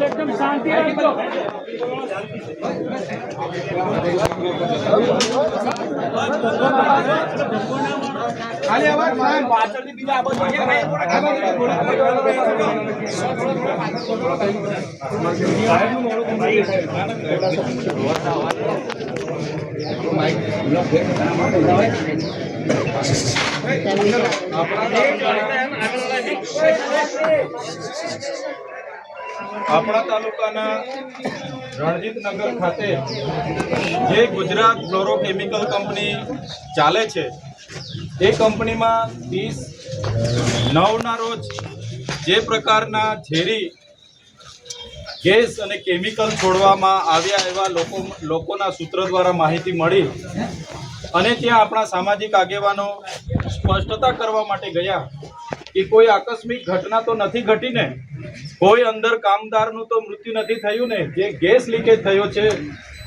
एकदम शांति રાખો। ખાલી અવાજ પાછળથી બીજા આવો જોઈએ ભાઈ આપણા તાલુકાના રણજીતનગર ખાતે જે ગુજરાત ફ્લોરોકેમિકલ કંપની ચાલે છે એ કંપનીમાં 30/9ના રોજ જે પ્રકારના ઝેરી ગેસ અને કેમિકલ છોડવામાં આવ્યા એવા લોકોના સૂત્ર દ્વારા માહિતી મળી અને ત્યાં આપણા સામાજિક આગેવાનો સ્પષ્ટતા કરવા માટે ગયા કે કોઈ આકસ્મિક ઘટના તો નથી ઘટીને, કોઈ અંદર કામદારનું તો મૃત્યુ નથી થયું ને, જે ગેસ લીકેજ થયો છે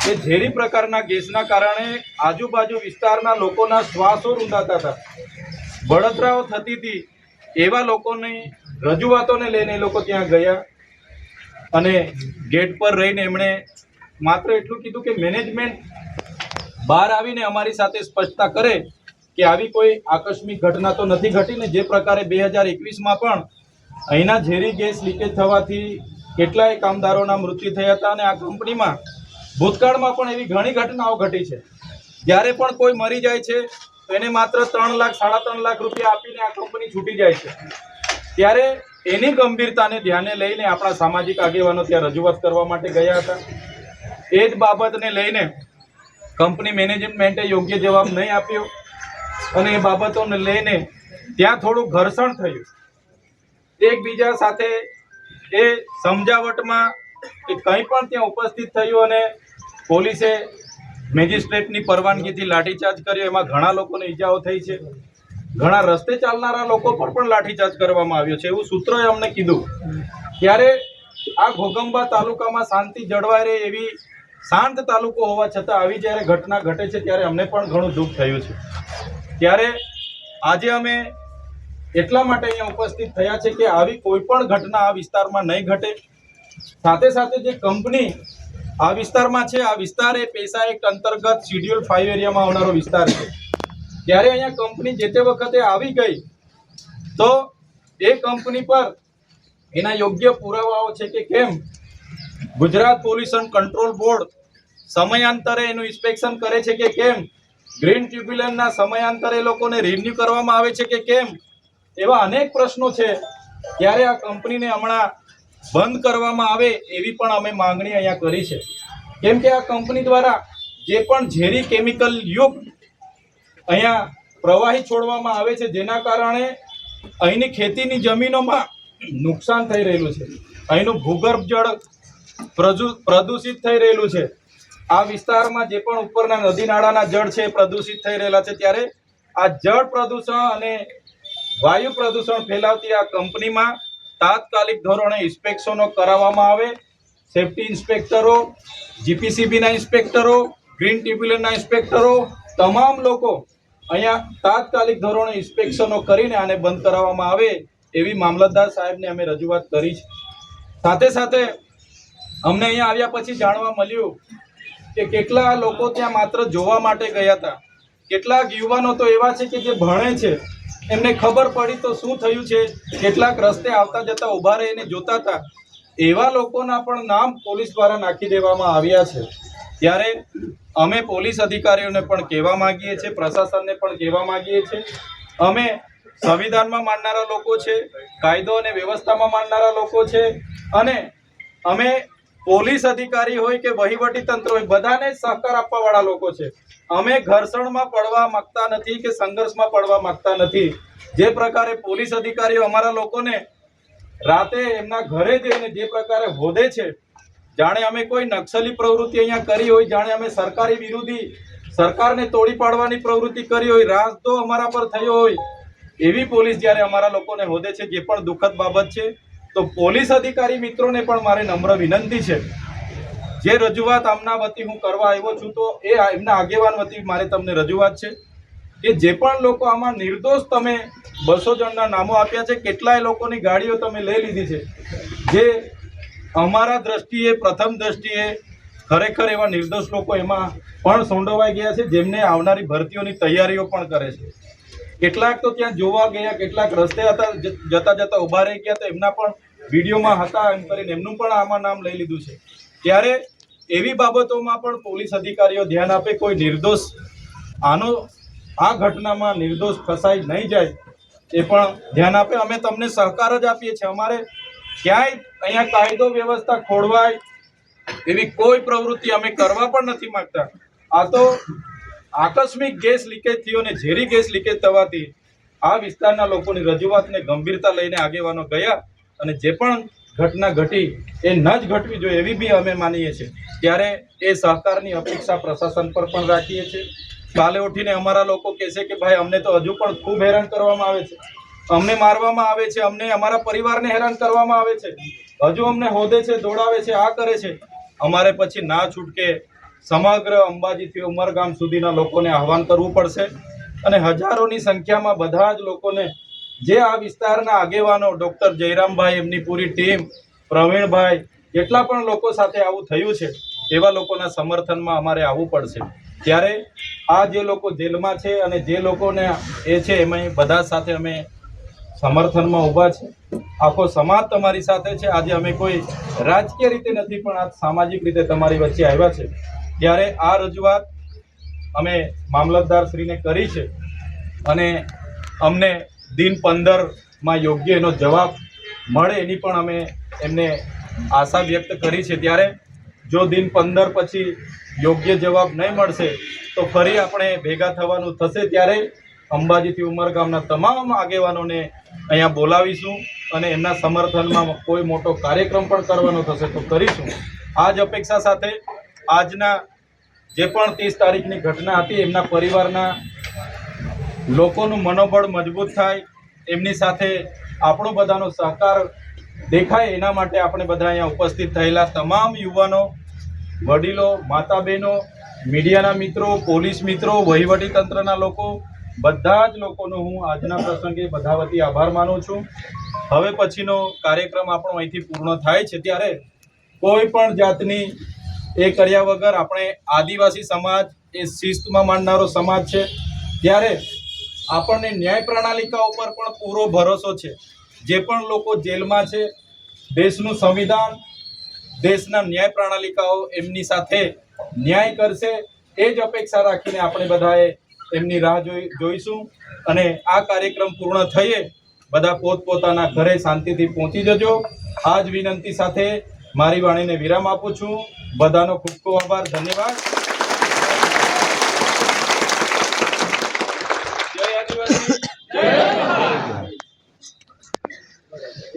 એ ઝેરી પ્રકારના ગેસના કારણે આજુબાજુ વિસ્તારના લોકોના શ્વાસો રૂંધાતા હતા, બળતરાઓ થતી હતી। એવા લોકોની રજૂઆતોને લઈને એ લોકો ત્યાં ગયા અને ગેટ પર રહીને એમણે માત્ર એટલું કીધું કે મેનેજમેન્ટ બહાર આવીને અમારી સાથે સ્પષ્ટતા કરે કે આવી કોઈ આકસ્મિક ઘટના તો નથી ઘટીને। જે પ્રકારે 2021માં પણ અહીંના ઝેરી ગેસ લીકેજ થવાથી કેટલાય કામદારોના મૃત્યુ થયા હતા અને આ કંપનીમાં ભૂતકાળમાં પણ એવી ઘણી ઘટનાઓ ઘટી છે। જ્યારે પણ કોઈ મરી જાય છે તો એને માત્ર 3 લાખ 3.5 લાખ રૂપિયા આપીને આ કંપની છૂટી જાય છે। ત્યારે એની ગંભીરતાને ધ્યાને લઈને આપણા સામાજિક આગેવાનો ત્યાં રજૂઆત કરવા માટે ગયા હતા। એ જ બાબતને લઈને કંપની મેનેજમેન્ટે યોગ્ય જવાબ નહીં આપ્યો અને એ બાબતોને લઈને ત્યાં થોડું ઘર્ષણ થયું એકબીજા સાથે। એ સમજાવટમાં કે કંઈ પણ ત્યાં ઉપસ્થિત થયું અને પોલીસે મેજિસ્ટ્રેટની પરવાનગીથી લાઠીચાર્જ કર્યો, એમાં ઘણા લોકોને ઈજાઓ થઈ છે, ઘણા રસ્તે ચાલનારા લોકો પર પણ લાઠીચાર્જ કરવામાં આવ્યો છે એવું સૂત્રોએ અમને કીધું। ત્યારે આ ઘોગંબા તાલુકામાં શાંતિ જળવાઈ રહે એવી શાંત તાલુકો હોવા છતાં આવી જ્યારે ઘટના ઘટે છે ત્યારે અમને પણ ઘણું દુઃખ થયું છે। ત્યારે આજે અમે એટલા માટે અહીંયા ઉપસ્થિત થયા છે કે આવી કોઈ પણ ઘટના આ વિસ્તારમાં નહીં ઘટે। સાથે સાથે જે કંપની આ વિસ્તારમાં છે, આ વિસ્તાર એ પેશા એક્ટ અંતર્ગત શેડ્યુલ 5 એરિયામાં આવનારો વિસ્તાર છે। ત્યારે અહીંયા કંપની જે તે વખતે આવી ગઈ તો એ કંપની પર એના યોગ્ય પુરાવાઓ છે કે કેમ ગુજરાત પોલ્યુશન કંટ્રોલ બોર્ડ સમયાંતરે એનું ઇન્સ્પેક્શન કરે છે કે કેમ, ગ્રીન ટ્રિબ્યુનલના સમયાંતરે લોકોને રિન્યુ કરવામાં આવે છે કે કેમ, એવા અનેક પ્રશ્નો છે। ત્યારે આ કંપનીને હમણાં બંધ કરવામાં આવે એવી પણ અમે માંગણી અહીંયા કરી છે, કેમ કે આ કંપની દ્વારા જે પણ ઝેરી કેમિકલ યુક્ત અહીંયા પ્રવાહી છોડવામાં આવે છે જેના કારણે અહીંની ખેતીની જમીનોમાં નુકસાન થઈ રહેલું છે, અહીંનું ભૂગર્ભ જળ પ્રદૂષિત થઈ રહેલું છે, આ વિસ્તારમાં જે પણ ઉપરના નદી નાળાના જળ છે પ્રદૂષિત થઈ રહેલા છે। ત્યારે આ જળ પ્રદૂષણ અને વાયુ પ્રદૂષણ ફેલાવતી આ કંપનીમાં તાત્કાલિક ધોરણે ઇન્સ્પેક્શનો કરાવવામાં આવે। સેફટી ઇન્સ્પેક્ટરો, જીપીસીબીના ઇન્સ્પેક્ટરો, ગ્રીન ટ્રિબ્યુનલના ઇન્સ્પેક્ટરો, તમામ લોકો અહીંયા તાત્કાલિક ધોરણે ઇન્સ્પેક્શનો કરીને આને બંધ કરાવવામાં આવે એવી મામલતદાર સાહેબને અમે રજૂઆત કરી છે। સાથે સાથે અમને અહીંયા આવ્યા પછી જાણવા મળ્યું કે કેટલા લોકો ત્યાં માત્ર જોવા માટે ગયા હતા, કેટલાક યુવાનો તો એવા છે કે જે ભણે છે, એમને ખબર પડી તો શું થયું છે, કેટલાક રસ્તે આવતા જતા ઊભા રહીને જોતા હતા, એવા લોકોના પણ નામ પોલીસ દ્વારા નાખી દેવામાં આવ્યા છે। ત્યારે અમે પોલીસ અધિકારીઓને પણ કહેવા માંગીએ છીએ, પ્રશાસનને પણ કહેવા માંગીએ છીએ, અમે સંવિધાનમાં માનનારા લોકો છે, કાયદો અને વ્યવસ્થામાં માનનારા લોકો છે અને અમે પોલીસ અધિકારી હોય કે વહીવટી તંત્ર હોય બધાને સહકાર આપવાવાળા લોકો છે। અમે ઘર્ષણમાં પડવા માંગતા નથી કે સંઘર્ષમાં પડવા માંગતા નથી। જે પ્રકારે પોલીસ અધિકારીઓ અમારા લોકોને રાતે એમના ઘરે જઈને જે પ્રકારે હોદે છે, જાણે અમે કોઈ નક્સલી પ્રવૃત્તિ અહીંયા કરી હોય, જાણે અમે સરકારી વિરોધી સરકારને તોડી પાડવાની પ્રવૃત્તિ કરી હોય, રાજદ્રોહ અમારા પર થયો હોય, એવી પોલીસ જ્યારે અમારા લોકોને હોદે છે, જે પણ દુઃખદ બાબત છે। તો પોલીસ અધિકારી મિત્રોને પણ મારે નમ્ર વિનંતી છે, જે રજૂઆત આમના વતી હું કરવા આવ્યો છું તો એ એમના આગેવાન વતી મારે તમને રજૂઆત છે કે જે પણ લોકો આમાં નિર્દોષ તમે 200 જણના નામો આપ્યા છે, કેટલાય લોકોની ગાડીઓ તમે લઈ લીધી છે, જે અમારા દ્રષ્ટિએ પ્રથમ દ્રષ્ટિએ ખરેખર એવા નિર્દોષ લોકો એમાં પણ સંડોવાઈ ગયા છે, જેમને આવનારી ભરતીઓની તૈયારીઓ પણ કરે છે. કેટલાક તો ત્યાં જોવા ગયા, કેટલાક રસ્તે હતા જતા જતા ઊભા રહી ગયા, તો એમના પણ વિડીયોમાં હતા એમ કરીને એમનું પણ આમાં નામ લઈ લીધું છે. ત્યારે એવી બાબતોમાં પણ પોલીસ અધિકારીઓ ધ્યાન આપે, કોઈ નિર્દોષ આ ઘટનામાં નિર્દોષ ફસાઈ નહીં જાય એ પણ ધ્યાન આપે. અમે તમને સહકાર જ આપીએ છીએ. અમારે ક્યાંય અહીંયા કાયદો વ્યવસ્થા ખોરવાય એવી કોઈ પ્રવૃત્તિ અમે કરવા પણ નથી માંગતા. આ તો આકસ્મિક ગેસ લીકેજ થયો અને ઝેરી ગેસ લીકેજ થવાથી આ વિસ્તારના લોકોની રજૂઆતને ગંભીરતા લઈને આગેવાનો ગયા અને જે પણ ઘટના ઘટી એ ન જ ઘટવી જોઈએ એવી બી અમે માનીએ છીએ. ત્યારે એ સહકારની અપેક્ષા પ્રશાસન પર પણ રાખીએ છીએ. કાલે ઉઠીને અમારા લોકો કહેશે કે ભાઈ અમને તો હજુ પણ ખૂબ હેરાન કરવામાં આવે છે, અમને મારવામાં આવે છે, અમને અમારા પરિવારને હેરાન કરવામાં આવે છે, હજુ અમને હોદે છે, દોડાવે છે, આ કરે છે. અમારે પછી ના છૂટકે સમગ્ર અંબાજીથી ઉમરગામ સુધીના લોકોને આહવાન કરવું પડશે અને હજારોની સંખ્યામાં બધા જ લોકોને, જે આ વિસ્તારના આગેવાનો ડૉક્ટર જયરામભાઈ, એમની પૂરી ટીમ, પ્રવીણભાઈ, જેટલા પણ લોકો સાથે આવું થયું છે એવા લોકોના સમર્થનમાં અમારે આવવું પડશે. ત્યારે આ જે લોકો જેલમાં છે અને જે લોકોને એ છે એમાં બધા સાથે અમે સમર્થનમાં ઊભા છે. આખો સમાજ તમારી સાથે છે. આજે અમે કોઈ રાજકીય રીતે નથી પણ આ સામાજિક રીતે તમારી વચ્ચે આવ્યા છે. ત્યારે આ રજૂઆત અમે મામલતદારશ્રીને કરી છે અને અમને દિન 15માં યોગ્ય એનો જવાબ મળે એની પણ અમે એમને આશા વ્યક્ત કરી છે. ત્યારે જો દિન 15 પછી યોગ્ય જવાબ નહીં મળશે તો ફરી આપણે ભેગા થવાનું થશે. ત્યારે અંબાજીથી ઉમરગામના તમામ આગેવાનોને અહીંયા બોલાવીશું અને એમના સમર્થનમાં કોઈ મોટો કાર્યક્રમ પણ કરવાનો થશે તો કરીશું. આ જ અપેક્ષા સાથે આજના જે પણ 30 તારીખની ઘટના હતી એમના પરિવારના લોકોનું મનોબળ મજબૂત થાય, એમની સાથે આપણો બધાનો સહકાર દેખાય, એના માટે આપણે બધા અહીંયા ઉપસ્થિત થયેલા તમામ યુવાનો, વડીલો, માતા બહેનો, મીડિયાના મિત્રો, પોલીસ મિત્રો, વહીવટીતંત્રના લોકો, બધા જ લોકોનો હું આજના પ્રસંગે બધા વતી આભાર માનું છું. હવે પછીનો કાર્યક્રમ આપણો અહીંથી પૂર્ણ થાય છે ત્યારે કોઈ પણ જાતની એ કર્યા વગર આપણે આદિવાસી સમાજ એ શિસ્તમાં માનનારો સમાજ છે. ત્યારે આપણને ન્યાય પ્રણાલિકા ઉપર પણ પૂરો ભરોસો છે. જે પણ લોકો જેલમાં છે, દેશનું સંવિધાન, દેશના ન્યાય પ્રણાલિકાઓ એમની સાથે ન્યાય કરશે એ જ અપેક્ષા રાખીને આપણે બધાએ એમની રાહ જોઈશું અને આ કાર્યક્રમ પૂર્ણ થઈએ બધા પોતપોતાના ઘરે શાંતિથી પહોંચી જજો. આ જ વિનંતી સાથે મારી વાણીને વિરામ આપું છું. બધાનો ખૂબ ખૂબ આભાર, ધન્યવાદ.